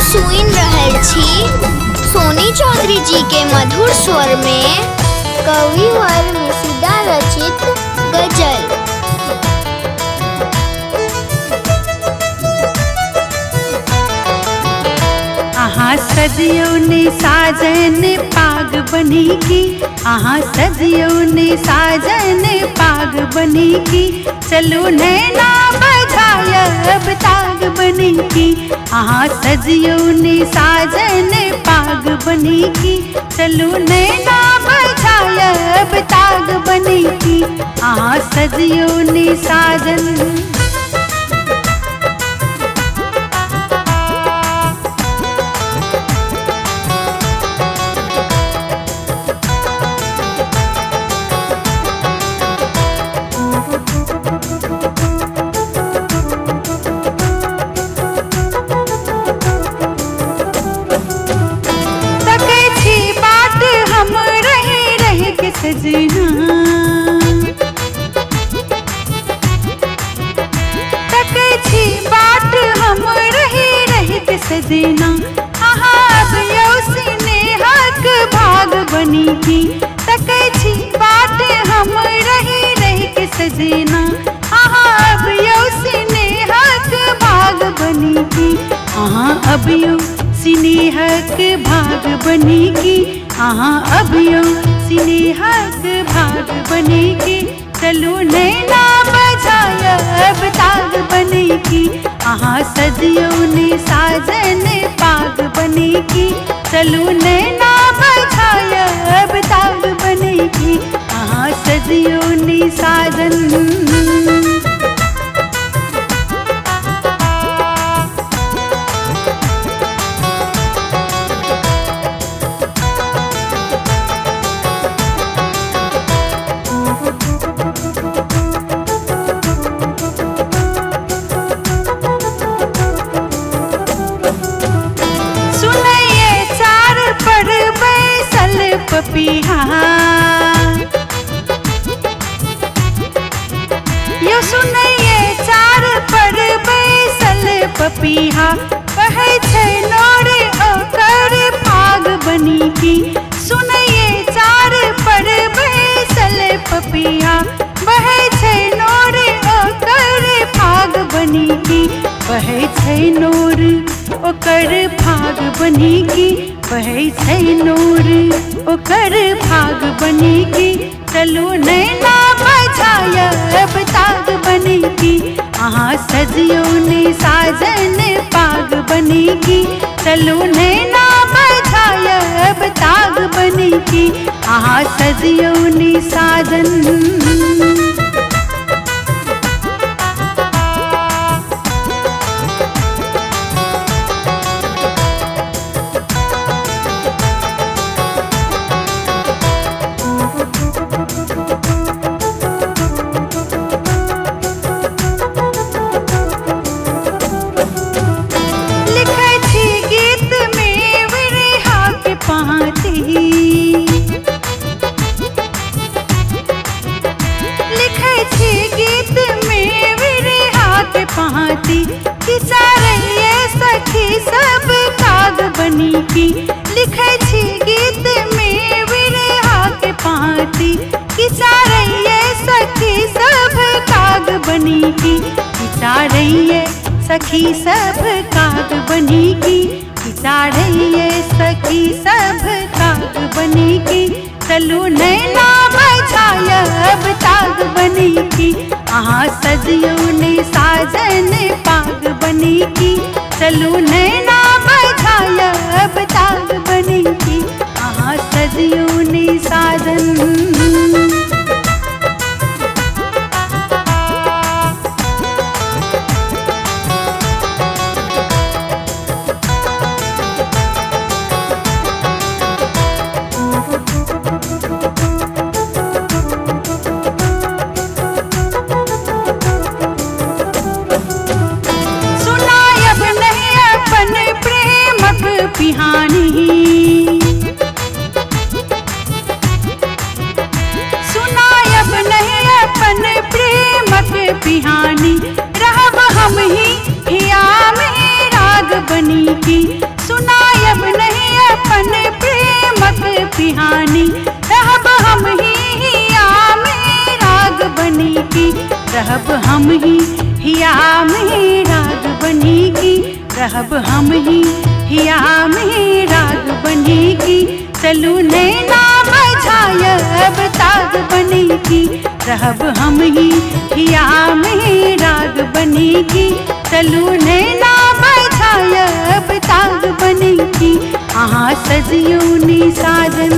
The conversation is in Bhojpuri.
सुन रहल छी सोनी चौधरी जी के मधुर स्वर में कविवर मिसिदा रचित गजल। आहा सदियों ने साजन पाग बनी की, आहा सदियों ने साजन पाग बनी की, चलो नैना बजायब ताग बनी की। आहा सदियों ने साजन पाग बनी की, चलो नैना बजायब ताग बनी की। आहा सदियों ने साजन सजना तकै छी बाट हम रही के सजना। आहा अब यौ स्नेहक भाग बनी की, तकै छी बाट हम रही के सजना। आहा अब यौ स्नेहक भाग बनी की, आहा अब यौ स्नेहक भाग बनी की। आहा अब यौ स्नेहक भाग बने की, चलो नैना बजायब ताग बने की। आहा सदियों ने साजन पाग बने की, चलो नैना बजायब ताग बने की। आहा सदियों ने साजन पपीहा यो सुनैये चार पर बैसल पपीहा, कहै छै नोरे ओकर भाग बनी की। सुनैये चार पर बैसल पपीहा, बहै छै नोरे ओकर भाग बनी की। बहै छै नोर ओकर भाग बनी की, बहै छै नोर ओकर भाग बनी की, चलो नैना बजायब ताग बनी की। आहा सदियों ने साजन पाग बनी की, चलो नैना बजायब ताग बनी की। आहा सदियों ने साजन लिखै छी गीत में विरहा के पाती, किसा रहिए सखी सब काग बनी की। लिखै छी गीत में विरहा के पाती, किसा रहिए सखी सब काग बनी की। किसा रहिए सखी सब काग बनी की, किसा रहिए सखी सब काग बनी की, चलो नैना बजायब ताग बनी की। आहा सदियों ने साजन पाग बनी की, चलो नैना बजायब ताग बनी की। आहा सदियों ने साजन बिहानी रहब हम ही हिया में राग बनी की रहब हम ही हिया में राग बनी की रहब हम ही हिया में राग बनी की चलू नैना बझायब ताग बनी की रहब हम ही हिया में राग बनी की चलू नैना बझायब ताग बनी की अहाँ सजियोनी साजन